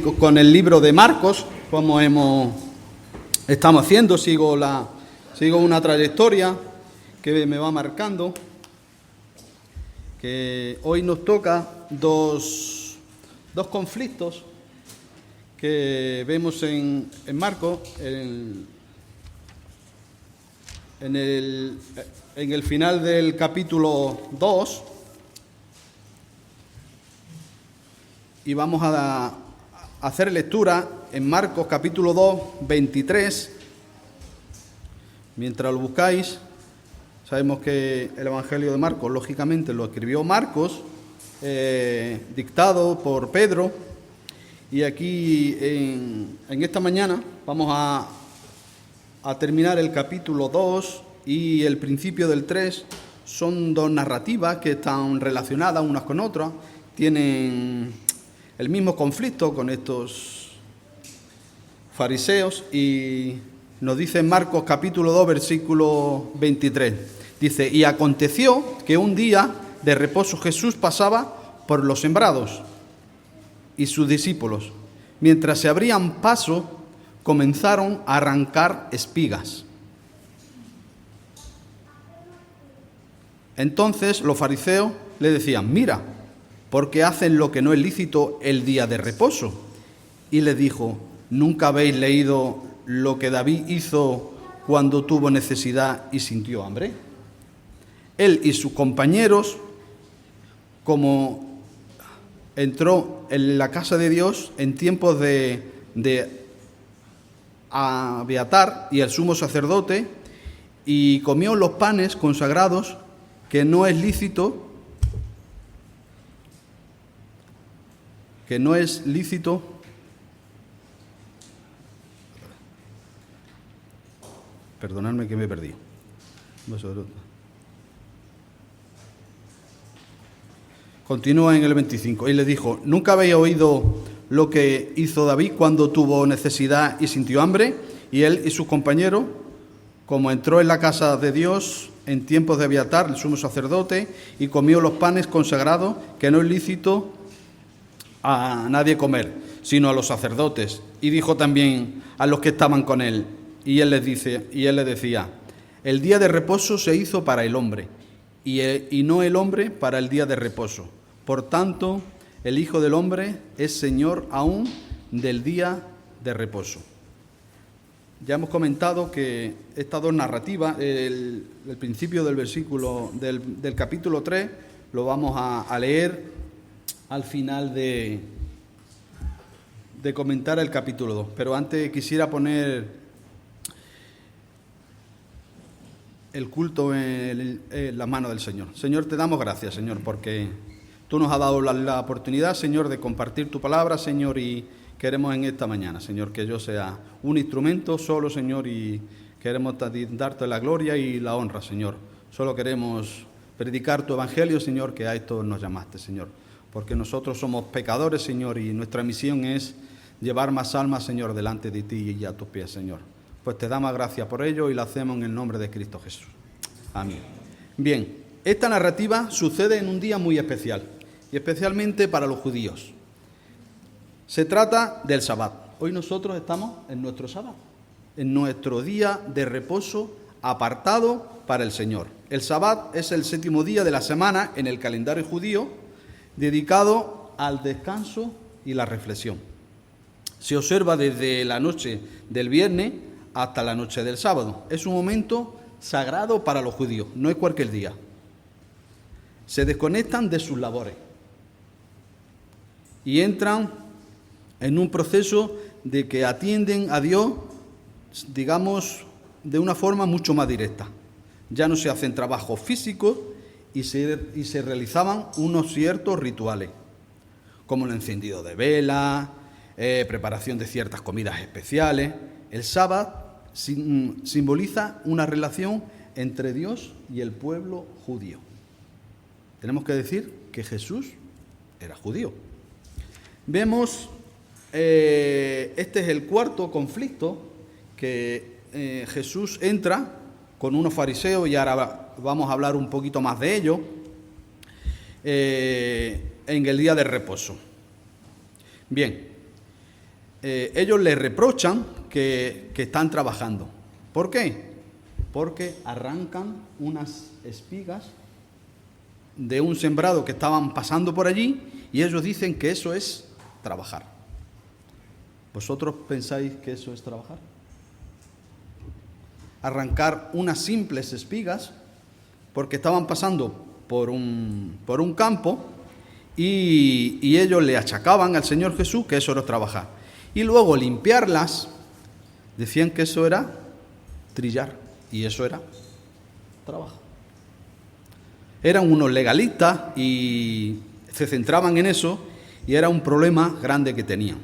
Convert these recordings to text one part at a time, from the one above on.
Con el libro de Marcos, como estamos haciendo, sigo una trayectoria que me va marcando, que hoy nos toca dos conflictos que vemos en Marcos, en el final del capítulo 2, y vamos a hacer lectura en Marcos capítulo 2, 23. Mientras lo buscáis, sabemos que el Evangelio de Marcos, lógicamente, lo escribió Marcos, dictado por Pedro. Y aquí, en esta mañana, vamos a terminar el capítulo 2 y el principio del 3. Son dos narrativas que están relacionadas unas con otras, tienen el mismo conflicto con estos fariseos, y nos dice en Marcos capítulo 2, versículo 23. Dice: y aconteció que un día de reposo Jesús pasaba por los sembrados, y sus discípulos, mientras se abrían paso, comenzaron a arrancar espigas. Entonces los fariseos le decían: mira, porque hacen lo que no es lícito el día de reposo. Y les dijo: ¿nunca habéis leído lo que David hizo cuando tuvo necesidad y sintió hambre? Él y sus compañeros, como entró en la casa de Dios en tiempos de Abiatar y el sumo sacerdote, y comió los panes consagrados que no es lícito perdonadme que me perdí. Continúa en el 25. Y le dijo: ¿nunca habéis oído lo que hizo David cuando tuvo necesidad y sintió hambre? Y él y sus compañeros, como entró en la casa de Dios en tiempos de Abiatar, el sumo sacerdote, y comió los panes consagrados que no es lícito a nadie comer, sino a los sacerdotes. Y dijo también a los que estaban con él, y él les decía: el día de reposo se hizo para el hombre, y no el hombre para el día de reposo. Por tanto, el Hijo del Hombre es Señor aún del día de reposo. Ya hemos comentado que estas dos narrativas, el principio del versículo del capítulo 3, lo vamos a leer al final de comentar el capítulo 2. Pero antes quisiera poner el culto en la mano del Señor. Señor, te damos gracias, Señor, porque tú nos has dado la oportunidad, Señor, de compartir tu palabra, Señor, y queremos en esta mañana, Señor, que yo sea un instrumento solo, Señor, y queremos darte la gloria y la honra, Señor. Solo queremos predicar tu evangelio, Señor, que a esto nos llamaste, Señor, porque nosotros somos pecadores, Señor, y nuestra misión es llevar más almas, Señor, delante de ti y a tus pies, Señor. Pues te damos gracias por ello y lo hacemos en el nombre de Cristo Jesús. Amén. Bien, esta narrativa sucede en un día muy especial, y especialmente para los judíos. Se trata del Sabbat. Hoy nosotros estamos en nuestro Sabbat, en nuestro día de reposo apartado para el Señor. El Sabbat es el 7º día de la semana en el calendario judío, dedicado al descanso y la reflexión. Se observa desde la noche del viernes hasta la noche del sábado. Es un momento sagrado para los judíos, no es cualquier día. Se desconectan de sus labores y entran en un proceso de que atienden a Dios, digamos, de una forma mucho más directa. Ya no se hacen trabajos físicos y se realizaban unos ciertos rituales, como el encendido de velas, preparación de ciertas comidas especiales. El sábado simboliza una relación entre Dios y el pueblo judío. Tenemos que decir que Jesús era judío. Vemos, este es el cuarto conflicto que Jesús entra con unos fariseos, y ahora vamos a hablar un poquito más de ello, en el día de reposo. Bien, ellos le reprochan que están trabajando. ¿Por qué? Porque arrancan unas espigas de un sembrado que estaban pasando por allí y ellos dicen que eso es trabajar. ¿Vosotros pensáis que eso es trabajar? Arrancar unas simples espigas porque estaban pasando por un campo y ellos le achacaban al Señor Jesús que eso era trabajar. Y luego limpiarlas, decían que eso era trillar y eso era trabajo. Eran unos legalistas y se centraban en eso y era un problema grande que tenían.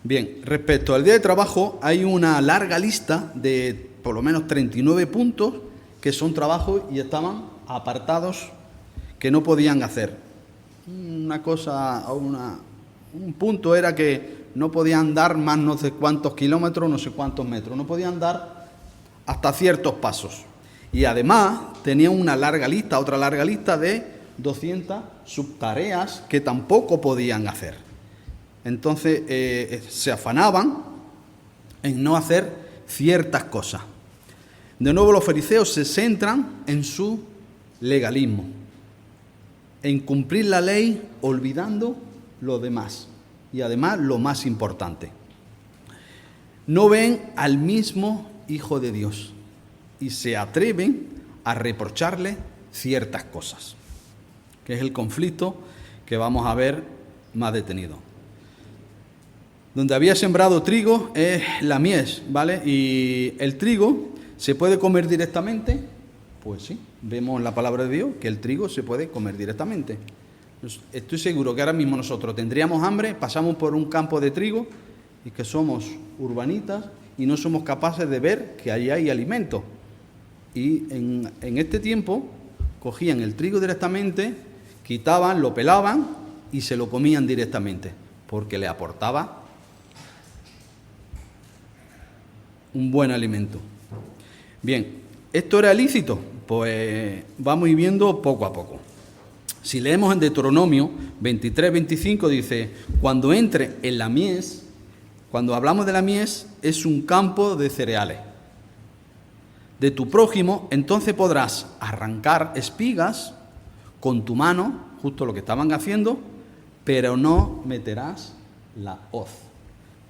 Bien, respecto al día de trabajo hay una larga lista de por lo menos 39 puntos que son trabajos y estaban apartados que no podían hacer. Un punto era que no podían dar más no sé cuántos kilómetros, no sé cuántos metros, no podían dar hasta ciertos pasos. Y además tenían una larga lista, otra larga lista de 200 subtareas que tampoco podían hacer. Entonces se afanaban en no hacer ciertas cosas. De nuevo los fariseos se centran en su legalismo, en cumplir la ley olvidando lo demás y además lo más importante. No ven al mismo Hijo de Dios y se atreven a reprocharle ciertas cosas, que es el conflicto que vamos a ver más detenido. Donde había sembrado trigo es la mies, ¿vale? Y el trigo se puede comer directamente, pues sí, vemos en la palabra de Dios que el trigo se puede comer directamente. Estoy seguro que ahora mismo nosotros tendríamos hambre, pasamos por un campo de trigo y que somos urbanitas y no somos capaces de ver que ahí hay alimento. Y en este tiempo cogían el trigo directamente, quitaban, lo pelaban y se lo comían directamente, porque le aportaba un buen alimento. Bien, ¿esto era lícito? Pues vamos a ir viendo poco a poco. Si leemos en Deuteronomio 23-25 dice, cuando entre en la mies, cuando hablamos de la mies, es un campo de cereales. De tu prójimo, entonces podrás arrancar espigas con tu mano, justo lo que estaban haciendo, pero no meterás la hoz.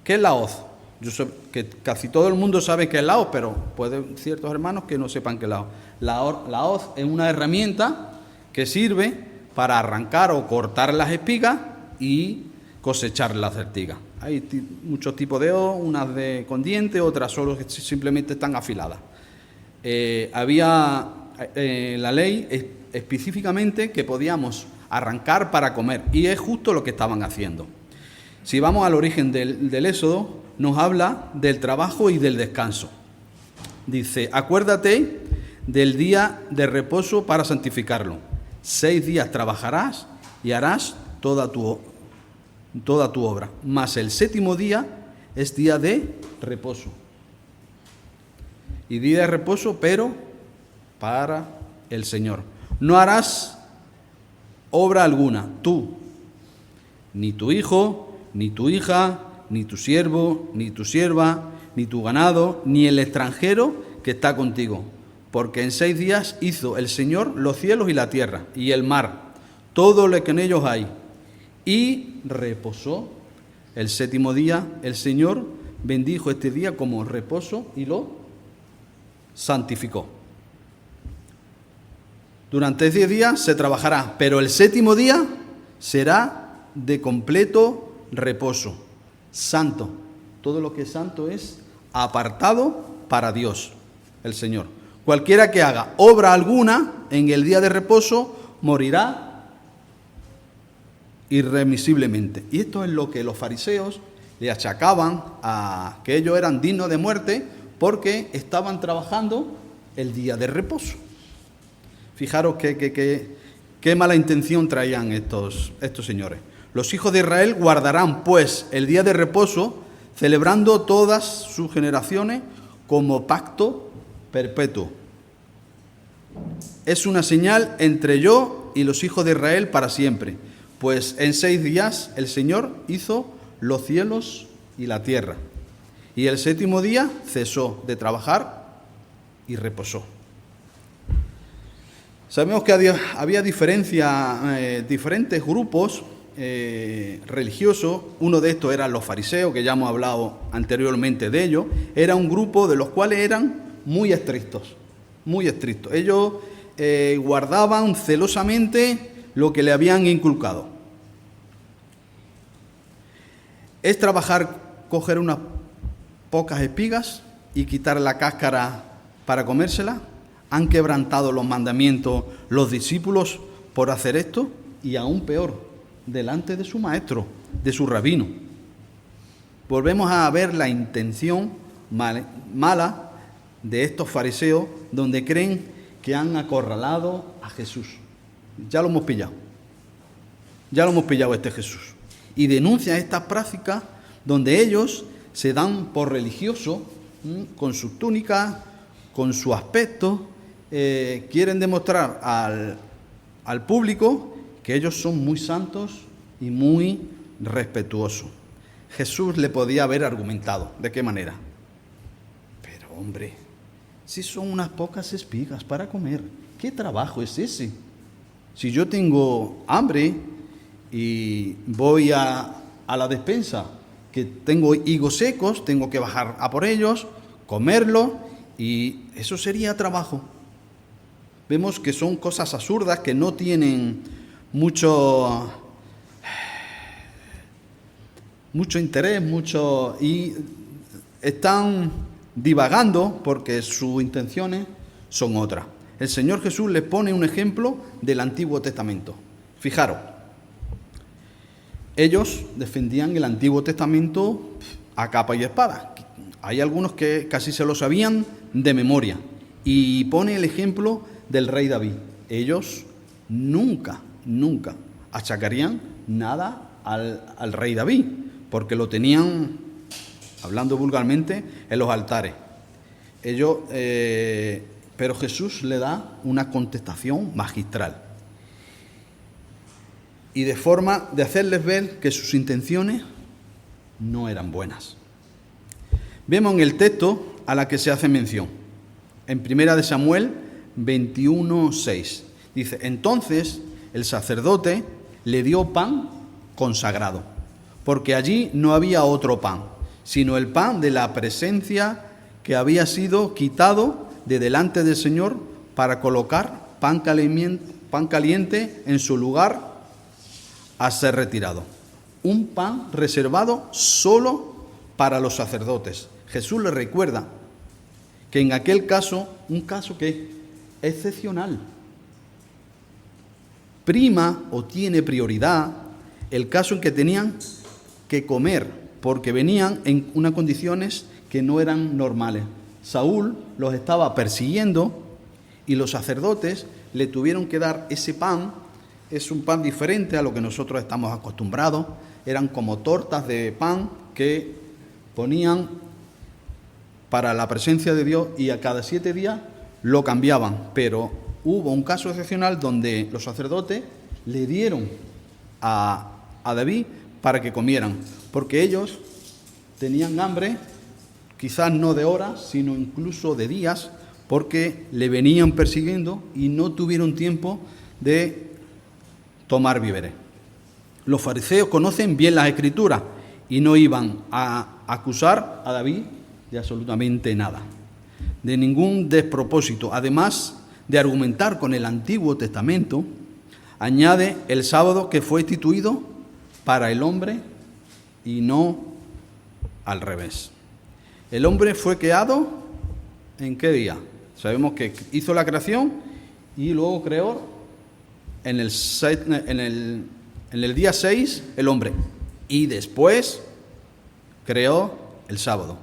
¿Qué es la hoz? Yo sé que casi todo el mundo sabe qué es la hoz, pero pueden ciertos hermanos que no sepan qué es la hoz. La hoz es una herramienta que sirve para arrancar o cortar las espigas y cosechar las certigas. Hay muchos tipos de hoz, unas con dientes, otras solo que simplemente están afiladas. Había la ley específicamente que podíamos arrancar para comer y es justo lo que estaban haciendo. Si vamos al origen del Éxodo, nos habla del trabajo y del descanso. Dice, acuérdate del día de reposo para santificarlo. 6 días trabajarás y harás toda tu obra, mas el 7º día es día de reposo. Y día de reposo, pero para el Señor. No harás obra alguna, tú, ni tu hijo, ni tu hija, ni tu siervo, ni tu sierva, ni tu ganado, ni el extranjero que está contigo. Porque en 6 días hizo el Señor los cielos y la tierra, y el mar, todo lo que en ellos hay. Y reposó el 7º día, el Señor bendijo este día como reposo y lo santificó. Durante 10 días se trabajará, pero el 7º día será de completo reposo, santo. Todo lo que es santo es apartado para Dios, el Señor. Cualquiera que haga obra alguna en el día de reposo morirá irremisiblemente. Y esto es lo que los fariseos le achacaban a que ellos eran dignos de muerte porque estaban trabajando el día de reposo. Fijaros qué mala intención traían estos señores. Los hijos de Israel guardarán pues el día de reposo, celebrando todas sus generaciones como pacto perpetuo. Es una señal entre yo y los hijos de Israel para siempre, pues en 6 días el Señor hizo los cielos y la tierra. Y el séptimo día cesó de trabajar y reposó. Sabemos que había diferentes grupos religiosos. Uno de estos eran los fariseos, que ya hemos hablado anteriormente de ellos. Era un grupo de los cuales eran muy estrictos, muy estrictos. Ellos guardaban celosamente lo que le habían inculcado. Es trabajar, coger unas pocas espigas y quitar la cáscara para comérsela. Han quebrantado los mandamientos los discípulos por hacer esto, y aún peor, delante de su maestro, de su rabino. Volvemos a ver la intención mala de estos fariseos, donde creen que han acorralado a Jesús. Ya lo hemos pillado. Ya lo hemos pillado este Jesús. Y denuncian estas prácticas donde ellos se dan por religiosos, con sus túnicas, con su aspecto. Quieren demostrar al público que ellos son muy santos y muy respetuosos. Jesús le podía haber argumentado. ¿De qué manera? Pero hombre, si son unas pocas espigas para comer, ¿qué trabajo es ese? Si yo tengo hambre y voy a la despensa, que tengo higos secos, tengo que bajar a por ellos, comerlos, y eso sería trabajo. Vemos que son cosas absurdas que no tienen mucho interés, y están divagando porque sus intenciones son otras. El Señor Jesús les pone un ejemplo del Antiguo Testamento. Fijaros, ellos defendían el Antiguo Testamento a capa y espada. Hay algunos que casi se lo sabían de memoria. Y pone el ejemplo del rey David. Ellos nunca achacarían nada al rey David, porque lo tenían, hablando vulgarmente, en los altares. Pero Jesús le da una contestación magistral, y de forma de hacerles ver que sus intenciones no eran buenas. Vemos en el texto a la que se hace mención, en 1 Samuel 21:6. Dice: entonces el sacerdote le dio pan consagrado, porque allí no había otro pan, sino el pan de la presencia, que había sido quitado de delante del Señor para colocar pan caliente en su lugar a ser retirado. Un pan reservado solo para los sacerdotes. Jesús le recuerda que en aquel caso, un caso que es excepcional, prima o tiene prioridad el caso en que tenían que comer, porque venían en unas condiciones que no eran normales. Saúl los estaba persiguiendo y los sacerdotes le tuvieron que dar ese pan. Es un pan diferente a lo que nosotros estamos acostumbrados. Eran como tortas de pan que ponían para la presencia de Dios, y a cada 7 días lo cambiaban. Pero hubo un caso excepcional donde los sacerdotes le dieron a David para que comieran, porque ellos tenían hambre, quizás no de horas, sino incluso de días, porque le venían persiguiendo y no tuvieron tiempo de tomar víveres. Los fariseos conocen bien las Escrituras y no iban a acusar a David de absolutamente nada, de ningún despropósito. Además de argumentar con el Antiguo Testamento, añade el sábado, que fue instituido para el hombre y no al revés. El hombre fue creado ¿en qué día? Sabemos que hizo la creación y luego creó en el día 6 el hombre, y después creó el sábado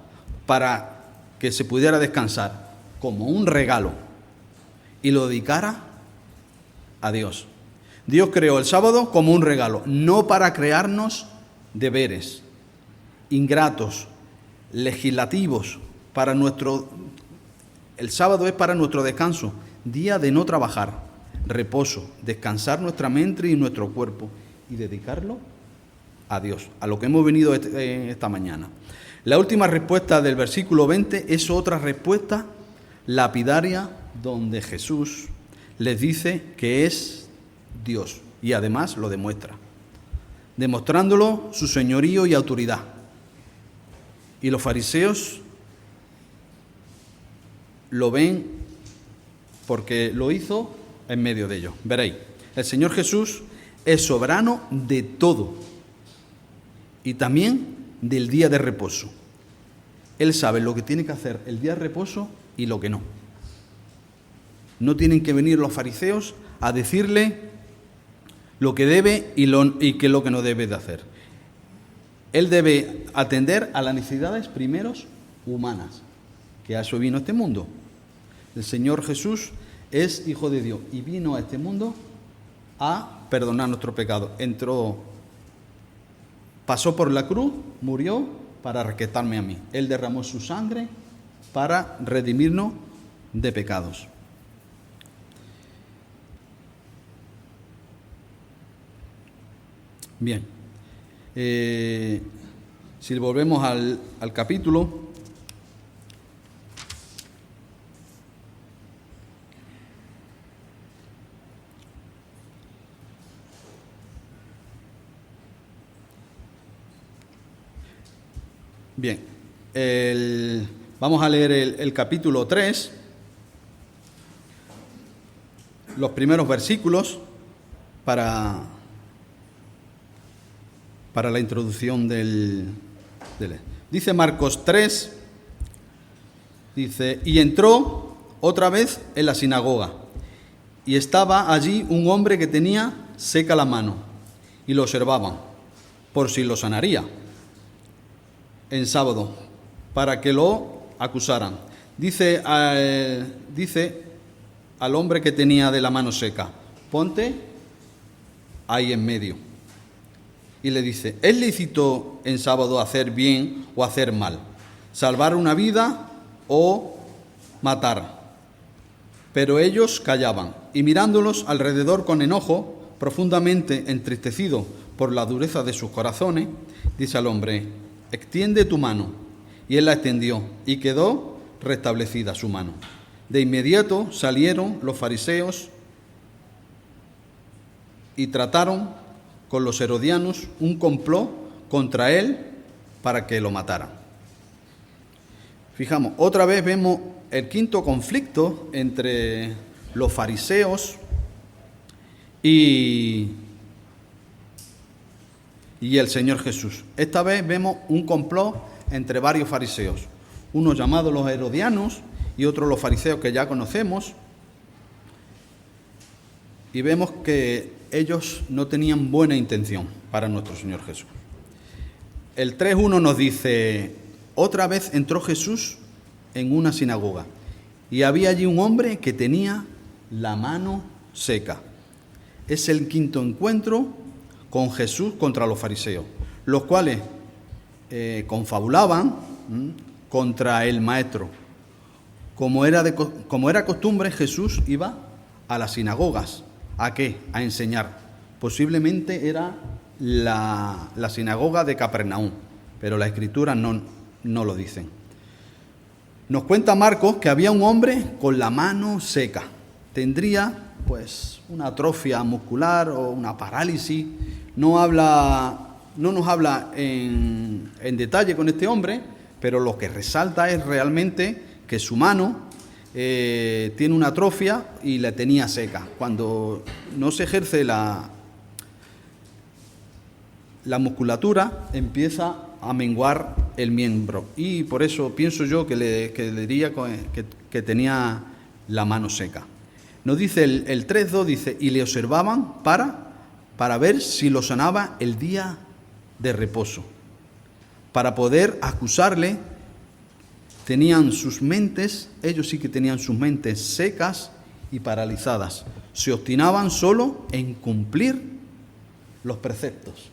para que se pudiera descansar como un regalo y lo dedicara a Dios. Dios creó el sábado como un regalo, no para crearnos deberes ingratos, legislativos. El sábado es para nuestro descanso, día de no trabajar, reposo, descansar nuestra mente y nuestro cuerpo, y dedicarlo a Dios, a lo que hemos venido esta mañana. La última respuesta del versículo 20 es otra respuesta lapidaria donde Jesús les dice que es Dios y además lo demuestra, demostrándolo su señorío y autoridad. Y los fariseos lo ven porque lo hizo en medio de ellos. Veréis, el Señor Jesús es soberano de todo y también del día de reposo. Él sabe lo que tiene que hacer el día de reposo y lo que no. No tienen que venir los fariseos a decirle lo que debe y qué es lo que no debe de hacer. Él debe atender a las necesidades primeros humanas, que a eso vino a este mundo. El Señor Jesús es Hijo de Dios y vino a este mundo a perdonar nuestro pecado. Pasó por la cruz, murió para rescatarme a mí. Él derramó su sangre para redimirnos de pecados. Bien, si volvemos al capítulo, bien, vamos a leer el capítulo 3, los primeros versículos para la introducción dice Marcos 3, dice, y entró otra vez en la sinagoga, y estaba allí un hombre que tenía seca la mano, y lo observaban, por si lo sanaría en sábado, para que lo acusaran. Dice al hombre que tenía de la mano seca, ponte ahí en medio. Y le dice, ¿es lícito en sábado hacer bien o hacer mal? ¿Salvar una vida o matar? Pero ellos callaban, y mirándolos alrededor con enojo, profundamente entristecido por la dureza de sus corazones, dice al hombre, extiende tu mano. Y él la extendió, y quedó restablecida su mano. De inmediato salieron los fariseos y trataron con los herodianos un complot contra él para que lo mataran. Fijamos, otra vez vemos el quinto conflicto entre los fariseos y el Señor Jesús. Esta vez vemos un complot entre varios fariseos, unos llamados los herodianos y otros los fariseos que ya conocemos, y vemos que ellos no tenían buena intención para nuestro Señor Jesús. El 3.1 nos dice, otra vez entró Jesús en una sinagoga y había allí un hombre que tenía la mano seca. Es el quinto encuentro con Jesús contra los fariseos, los cuales confabulaban contra el maestro. Como era costumbre, Jesús iba a las sinagogas. ¿A qué? A enseñar. Posiblemente era la sinagoga de Capernaum, pero las escrituras no lo dicen. Nos cuenta Marcos que había un hombre con la mano seca. Tendría, pues, una atrofia muscular o una parálisis. No nos habla en detalle con este hombre, pero lo que resalta es realmente que su mano tiene una atrofia y la tenía seca. Cuando no se ejerce la musculatura, empieza a menguar el miembro. Y por eso pienso yo que le diría que tenía la mano seca. Nos dice el 3.2, dice, y le observaban para ver si lo sanaba el día de reposo. Para poder acusarle, tenían sus mentes, ellos sí que tenían sus mentes secas y paralizadas. Se obstinaban solo en cumplir los preceptos.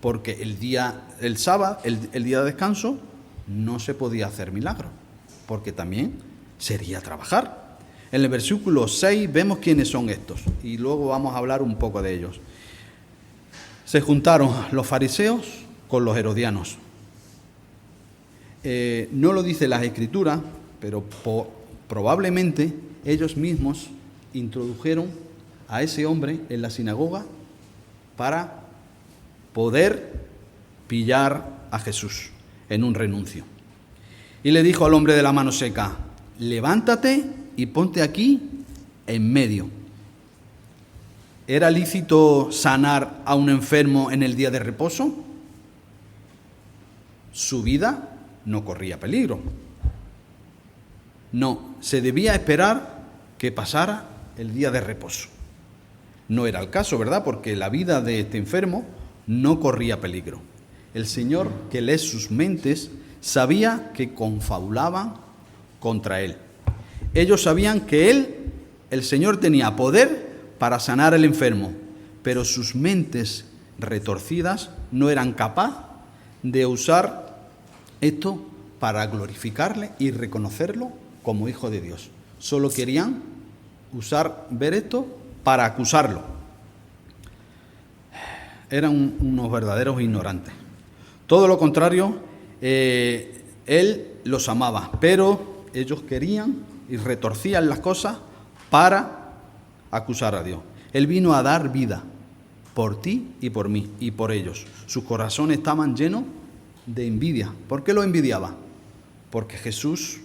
Porque el sábado, el día de descanso, no se podía hacer milagro, porque también sería trabajar. En el versículo 6 vemos quiénes son estos, y luego vamos a hablar un poco de ellos. Se juntaron los fariseos con los herodianos. No lo dice las Escrituras, pero probablemente ellos mismos introdujeron a ese hombre en la sinagoga para poder pillar a Jesús en un renuncio. Y le dijo al hombre de la mano seca: levántate y ponte aquí en medio. ¿Era lícito sanar a un enfermo en el día de reposo? Su vida no corría peligro. No, se debía esperar que pasara el día de reposo. No era el caso, ¿verdad? Porque la vida de este enfermo no corría peligro. El Señor, que lee sus mentes, sabía que confabulaban contra Él. Ellos sabían que Él, el Señor, tenía poder para sanar al enfermo, pero sus mentes retorcidas no eran capaces de usar esto para glorificarle y reconocerlo como Hijo de Dios. Solo querían ver esto para acusarlo. Eran unos verdaderos ignorantes. Todo lo contrario, Él los amaba, pero ellos querían y retorcían las cosas para acusar a Dios. Él vino a dar vida por ti y por mí y por ellos. Sus corazones estaban llenos de envidia. ¿Por qué lo envidiaba? Porque Jesús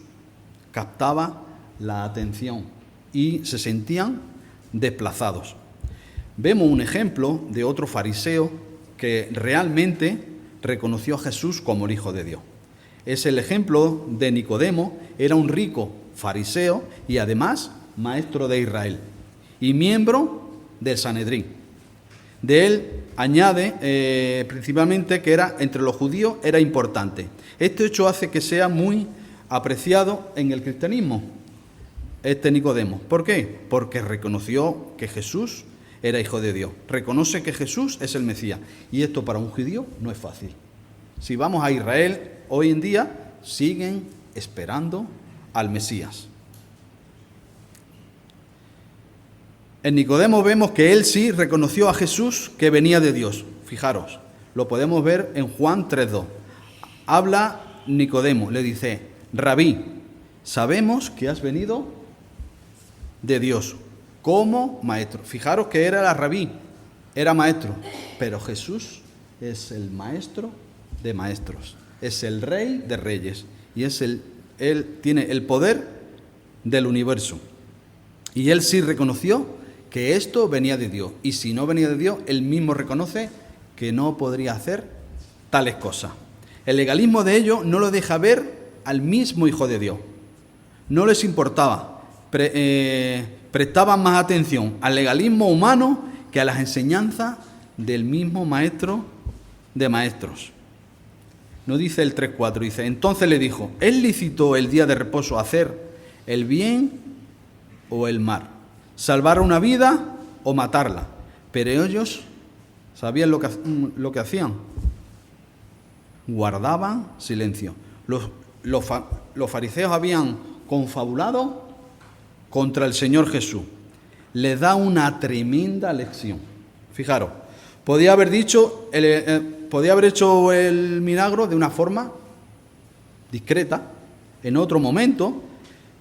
captaba la atención y se sentían desplazados. Vemos un ejemplo de otro fariseo que realmente reconoció a Jesús como el Hijo de Dios. Es el ejemplo de Nicodemo. Era un rico fariseo y además maestro de Israel y miembro del Sanedrín. De él añade principalmente que era entre los judíos era importante. Este hecho hace que sea muy apreciado en el cristianismo, este Nicodemo. ¿Por qué? Porque reconoció que Jesús era Hijo de Dios. Reconoce que Jesús es el Mesías. Y esto para un judío no es fácil. Si vamos a Israel, hoy en día siguen esperando al Mesías. En Nicodemo vemos que él sí reconoció a Jesús que venía de Dios. Fijaros, lo podemos ver en Juan 3:2. Habla Nicodemo, le dice: Rabí, sabemos que has venido de Dios como maestro. Fijaros que era la rabí, era maestro, pero Jesús es el maestro de maestros, es el rey de reyes y él tiene el poder del universo. Y él sí reconoció que esto venía de Dios, y si no venía de Dios, él mismo reconoce que no podría hacer tales cosas. El legalismo de ellos no lo deja ver al mismo Hijo de Dios. No les importaba, prestaban más atención al legalismo humano que a las enseñanzas del mismo maestro de maestros. No dice el 3:4, dice: entonces le dijo: ¿es lícito el día de reposo hacer el bien o el mal? ¿Salvar una vida o matarla? Pero ellos sabían lo que hacían. Guardaban silencio. Los fariseos habían confabulado contra el Señor Jesús. Les da una tremenda lección. Fijaros, podía haber hecho el milagro de una forma discreta, en otro momento,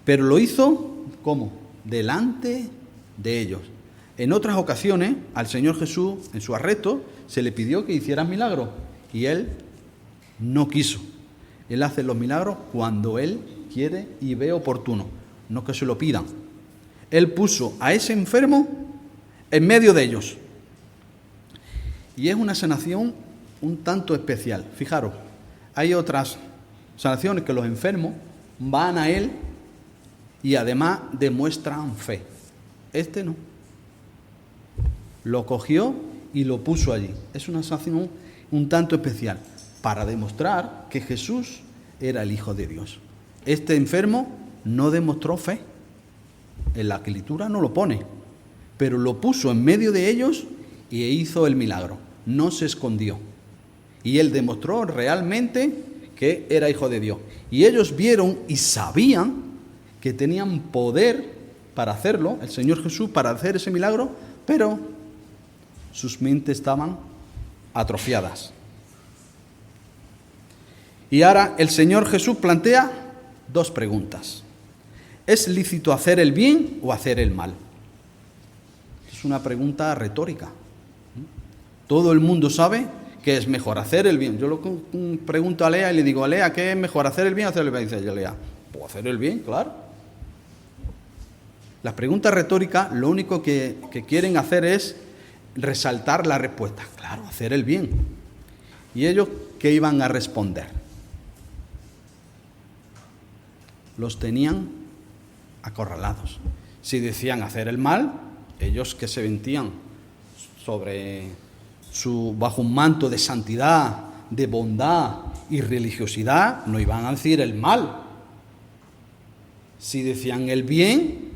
pero lo hizo, ¿cómo? Delante de ellos. En otras ocasiones, al Señor Jesús, en su arresto, se le pidió que hiciera milagros y Él no quiso. Él hace los milagros cuando Él quiere y ve oportuno, no que se lo pidan. Él puso a ese enfermo en medio de ellos. Y es una sanación un tanto especial. Fijaros, hay otras sanaciones que los enfermos van a Él y además demuestran fe. Este no. Lo cogió y lo puso allí. Es una sanación un tanto especial para demostrar que Jesús era el Hijo de Dios. Este enfermo no demostró fe. En la Escritura no lo pone, pero lo puso en medio de ellos y hizo el milagro. No se escondió. Y él demostró realmente que era Hijo de Dios. Y ellos vieron y sabían que tenían poder para hacerlo, el Señor Jesús, para hacer ese milagro, pero sus mentes estaban atrofiadas. Y ahora el Señor Jesús plantea dos preguntas. ¿Es lícito hacer el bien o hacer el mal? Es una pregunta retórica. Todo el mundo sabe que es mejor hacer el bien. Yo lo pregunto a Lea y le digo, a Lea, ¿qué es mejor, hacer el bien o hacer el bien? Dice Lea, pues hacer el bien, claro. Las preguntas retóricas lo único que quieren hacer es resaltar la respuesta. Claro, hacer el bien. ¿Y ellos qué iban a responder? Los tenían acorralados. Si decían hacer el mal, ellos que se sentían bajo un manto de santidad, de bondad y religiosidad, no iban a decir el mal. Si decían el bien,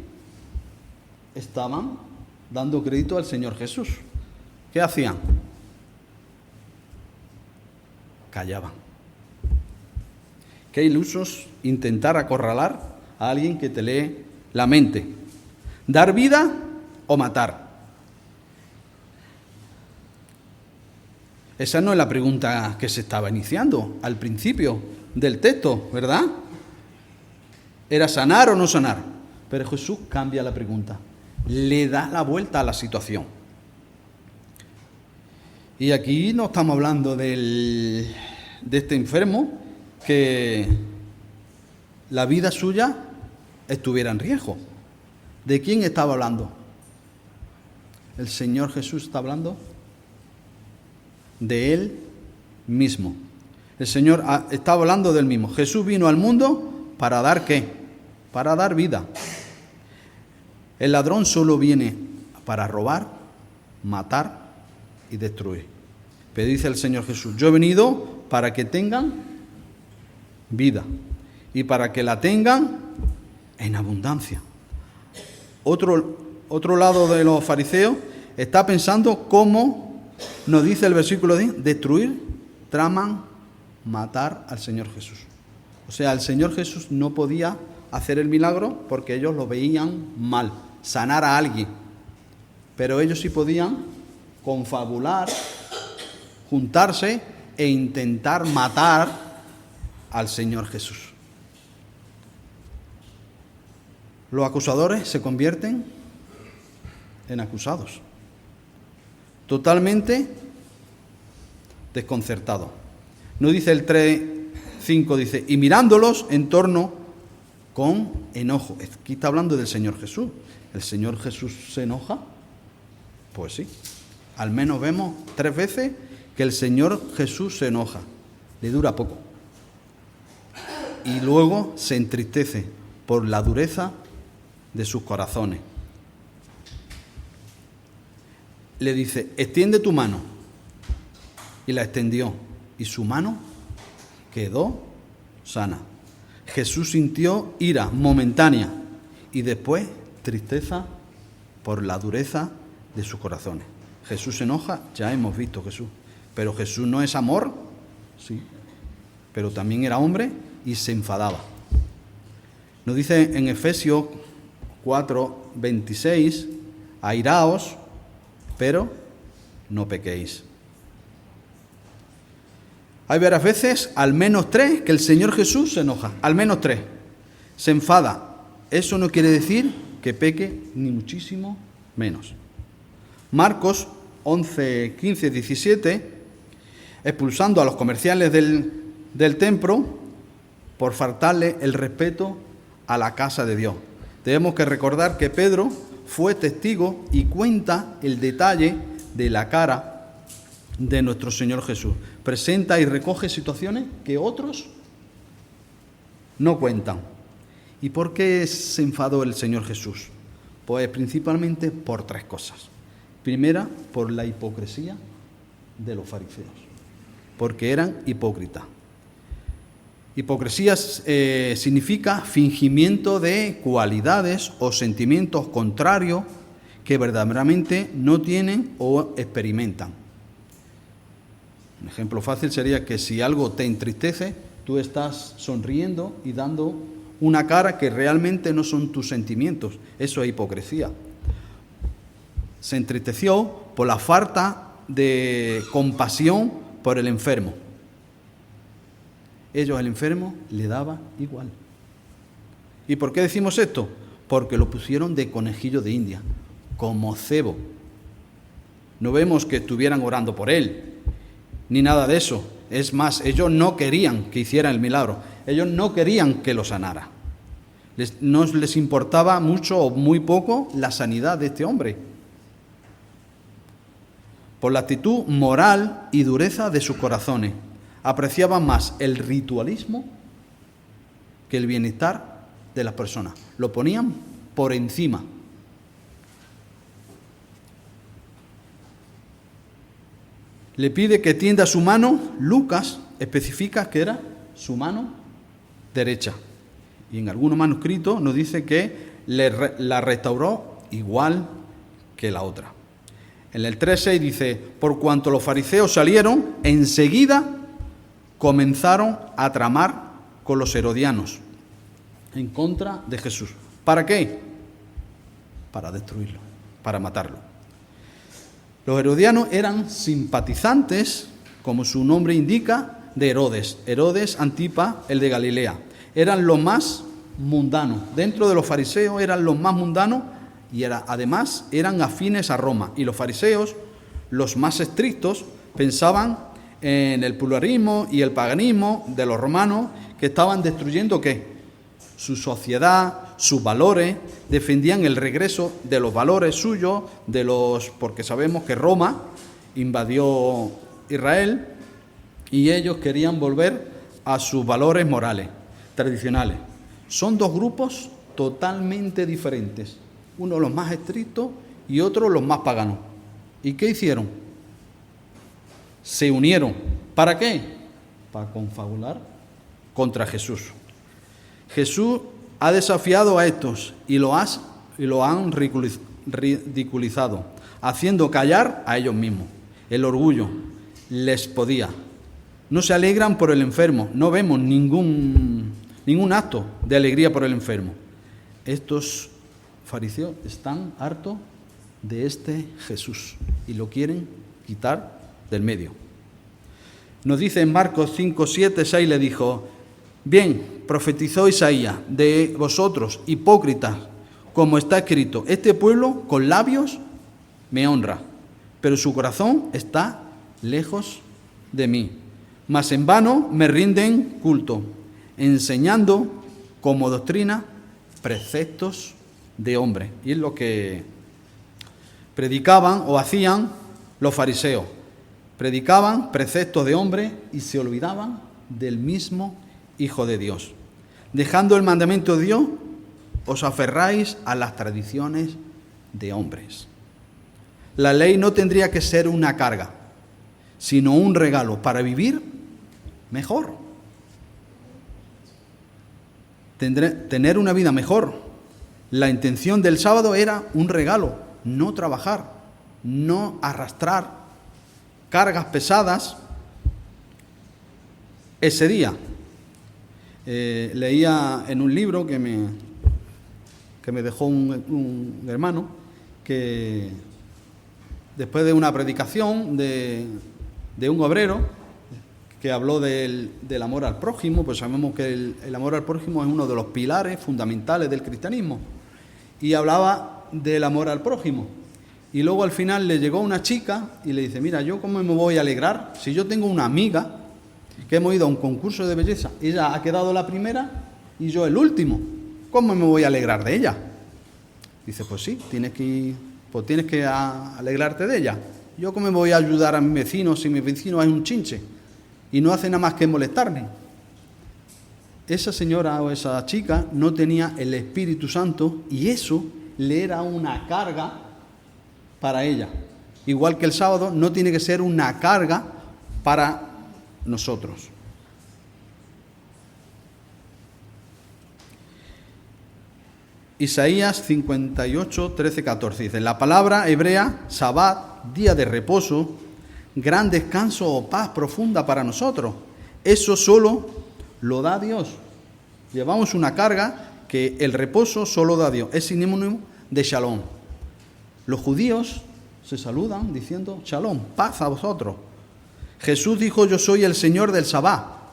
estaban dando crédito al Señor Jesús. ¿Qué hacían? Callaban. Qué ilusos intentar acorralar a alguien que te lee la mente. ¿Dar vida o matar? Esa no es la pregunta que se estaba iniciando al principio del texto, ¿verdad? ¿Era sanar o no sanar? Pero Jesús cambia la pregunta, le da la vuelta a la situación. Y aquí no estamos hablando de este enfermo que la vida suya estuviera en riesgo. ¿De quién estaba hablando? El Señor Jesús está hablando de Él mismo. El Señor está hablando del mismo. Jesús vino al mundo para dar ¿qué? Para dar vida. El ladrón solo viene para robar, matar y destruir. Pero dice el Señor Jesús, yo he venido para que tengan vida y para que la tengan en abundancia. Otro lado de los fariseos está pensando cómo nos dice el versículo 10, destruir, traman, matar al Señor Jesús. O sea, el Señor Jesús no podía hacer el milagro porque ellos lo veían mal, sanar a alguien. Pero ellos sí podían confabular, juntarse e intentar matar al Señor Jesús. Los acusadores se convierten en acusados. Totalmente desconcertados. No dice el 3:5, dice, y mirándolos en torno con enojo. Aquí está hablando del Señor Jesús. ¿El Señor Jesús se enoja? Pues sí. Al menos vemos 3 veces que el Señor Jesús se enoja. Le dura poco. Y luego se entristece por la dureza de sus corazones. Le dice, extiende tu mano. Y la extendió. Y su mano quedó sana. Jesús sintió ira momentánea y después tristeza por la dureza de sus corazones. Jesús se enoja, ya hemos visto Jesús. Pero Jesús no es amor, sí. Pero también era hombre y se enfadaba. Nos dice en Efesios 4:26, airaos, pero no pequéis. Hay varias veces, al menos 3, que el Señor Jesús se enoja. Al menos 3. Se enfada. Eso no quiere decir que peque, ni muchísimo menos. Marcos 11:15-17, expulsando a los comerciales del templo por faltarle el respeto a la casa de Dios. Tenemos que recordar que Pedro fue testigo y cuenta el detalle de la cara de nuestro Señor Jesús. Presenta y recoge situaciones que otros no cuentan. ¿Y por qué se enfadó el Señor Jesús? Pues principalmente por 3 cosas. Primera, por la hipocresía de los fariseos, porque eran hipócritas. Hipocresía significa fingimiento de cualidades o sentimientos contrarios que verdaderamente no tienen o experimentan. Un ejemplo fácil sería que si algo te entristece, tú estás sonriendo y dando una cara que realmente no son tus sentimientos. Eso es hipocresía. Se entristeció por la falta de compasión por el enfermo. Ellos al enfermo le daba igual. ¿Y por qué decimos esto? Porque lo pusieron de conejillo de India, como cebo. No vemos que estuvieran orando por él, ni nada de eso. Es más, ellos no querían que hiciera el milagro. Ellos no querían que lo sanara. No les importaba mucho o muy poco la sanidad de este hombre. Por la actitud moral y dureza de sus corazones, apreciaban más el ritualismo que el bienestar de las personas. Lo ponían por encima. Le pide que tienda su mano. Lucas especifica que era su mano derecha. Y en algunos manuscritos nos dice que la restauró igual que la otra. En el 3:6 dice, por cuanto los fariseos salieron, enseguida comenzaron a tramar con los herodianos en contra de Jesús. ¿Para qué? Para destruirlo, para matarlo. Los herodianos eran simpatizantes, como su nombre indica, de Herodes. Herodes Antipa, el de Galilea. Eran los más mundanos. Dentro de los fariseos eran los más mundanos y además eran afines a Roma. Y los fariseos, los más estrictos, pensaban en el pluralismo y el paganismo de los romanos, que estaban destruyendo ¿qué? Su sociedad, sus valores, defendían el regreso de los valores suyos, porque sabemos que Roma invadió Israel y ellos querían volver a sus valores morales, tradicionales. Son dos grupos totalmente diferentes, uno los más estrictos y otro los más paganos. ¿Y qué hicieron? Se unieron. ¿Para qué? Para confabular contra Jesús. Jesús ha desafiado a estos y lo han ridiculizado, haciendo callar a ellos mismos. El orgullo les podía. No se alegran por el enfermo, no vemos ningún acto de alegría por el enfermo. Estos fariseos están hartos de este Jesús y lo quieren quitar del medio. Nos dice en Marcos 5:7, 6 le dijo, bien, profetizó Isaías de vosotros, hipócritas, como está escrito, este pueblo con labios me honra, pero su corazón está lejos de mí. Mas en vano me rinden culto, enseñando como doctrina preceptos de hombre. Y es lo que predicaban o hacían los fariseos. Predicaban preceptos de hombre y se olvidaban del mismo Hijo de Dios. Dejando el mandamiento de Dios, os aferráis a las tradiciones de hombres. La ley no tendría que ser una carga, sino un regalo para vivir mejor. Tener una vida mejor. La intención del sábado era un regalo, no trabajar, no arrastrar cargas pesadas ese día. Leía en un libro que me dejó un hermano, que después de una predicación de un obrero que habló del amor al prójimo, pues sabemos que el amor al prójimo es uno de los pilares fundamentales del cristianismo, y hablaba del amor al prójimo. Y luego al final le llegó una chica y le dice, mira, ¿yo cómo me voy a alegrar si yo tengo una amiga que hemos ido a un concurso de belleza? Ella ha quedado la primera y yo el último. ¿Cómo me voy a alegrar de ella? Dice, pues sí, tienes que alegrarte de ella. ¿Yo cómo me voy a ayudar a mi vecino si mi vecino es un chinche y no hace nada más que molestarme? Esa señora o esa chica no tenía el Espíritu Santo y eso le era una carga para ella. Igual que el sábado no tiene que ser una carga para nosotros. Isaías 58, 13, 14 dice, la palabra hebrea, Sabbat, día de reposo, gran descanso o paz profunda para nosotros. Eso solo lo da Dios. Llevamos una carga que el reposo solo da Dios. Es sinónimo de shalom. Los judíos se saludan diciendo Shalom, paz a vosotros. Jesús dijo, yo soy el Señor del Sabá.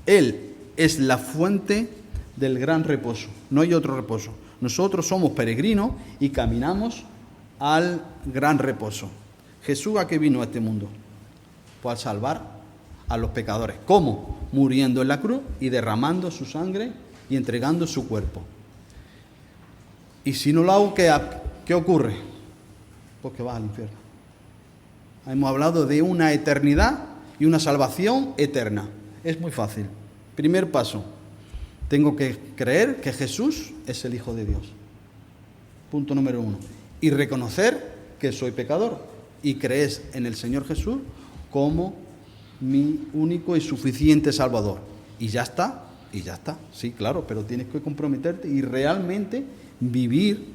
Él es la fuente del gran reposo, no hay otro reposo. Nosotros somos peregrinos y caminamos al gran reposo. ¿Jesús a qué vino a este mundo? Pues a salvar a los pecadores. ¿Cómo? Muriendo en la cruz y derramando su sangre y entregando su cuerpo. Y si no lo hago, ¿qué ocurre? Pues que vas al infierno. Hemos hablado de una eternidad y una salvación eterna. Es muy fácil. Primer paso. Tengo que creer que Jesús es el Hijo de Dios. Punto número 1. Y reconocer que soy pecador. Y crees en el Señor Jesús como mi único y suficiente Salvador. Y ya está. Y ya está. Sí, claro, pero tienes que comprometerte y realmente vivir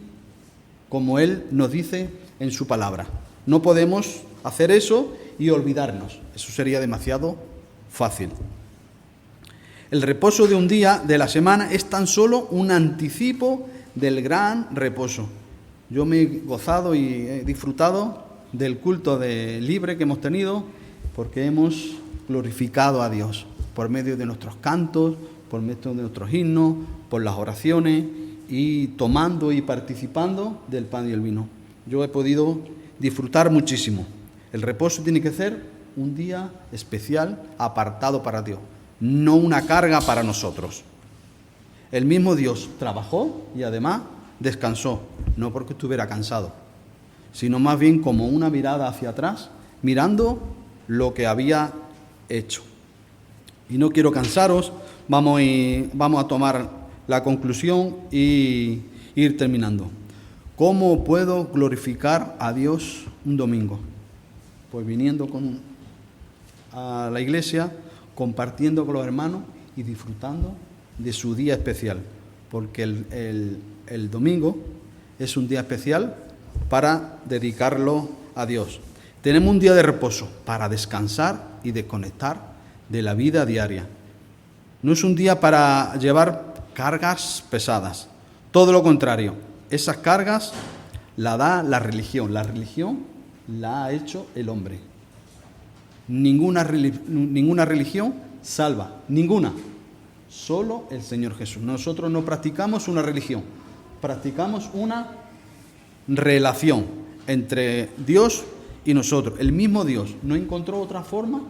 como Él nos dice en su palabra. No podemos hacer eso y olvidarnos. Eso sería demasiado fácil. El reposo de un día de la semana es tan solo un anticipo del gran reposo. Yo me he gozado y he disfrutado del culto libre que hemos tenido porque hemos glorificado a Dios por medio de nuestros cantos, por medio de nuestros himnos, por las oraciones y tomando y participando del pan y el vino. Yo he podido disfrutar muchísimo. El reposo tiene que ser un día especial apartado para Dios, no una carga para nosotros. El mismo Dios trabajó y además descansó, no porque estuviera cansado, sino más bien como una mirada hacia atrás, mirando lo que había hecho. Y no quiero cansaros, vamos a tomar la conclusión y ir terminando. ¿Cómo puedo glorificar a Dios un domingo? Pues viniendo a la iglesia, compartiendo con los hermanos y disfrutando de su día especial, porque el domingo es un día especial para dedicarlo a Dios. Tenemos un día de reposo para descansar y desconectar de la vida diaria. No es un día para llevar cargas pesadas, todo lo contrario, esas cargas la da la religión la ha hecho el hombre. Ninguna religión salva, ninguna. Solo el Señor Jesús. Nosotros no practicamos una religión, practicamos una relación entre Dios y nosotros. El mismo Dios no encontró otra forma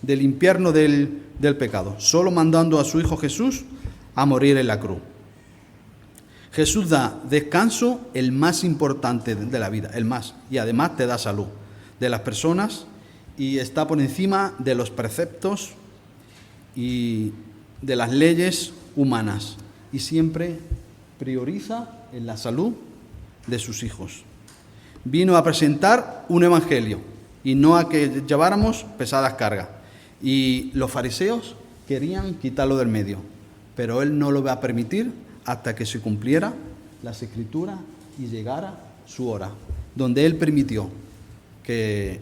de limpiarnos del pecado, solo mandando a su Hijo Jesús a morir en la cruz. Jesús da descanso, el más importante de la vida, el más, y además te da salud de las personas y está por encima de los preceptos y de las leyes humanas y siempre prioriza en la salud de sus hijos. Vino a presentar un evangelio y no a que lleváramos pesadas cargas. Y los fariseos querían quitarlo del medio, pero Él no lo va a permitir hasta que se cumpliera las Escrituras y llegara su hora, donde Él permitió que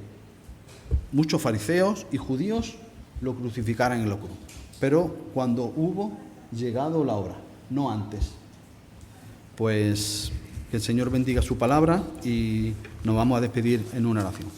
muchos fariseos y judíos lo crucificaran en la cruz. Pero cuando hubo llegado la hora, no antes. Pues que el Señor bendiga su palabra y nos vamos a despedir en una oración.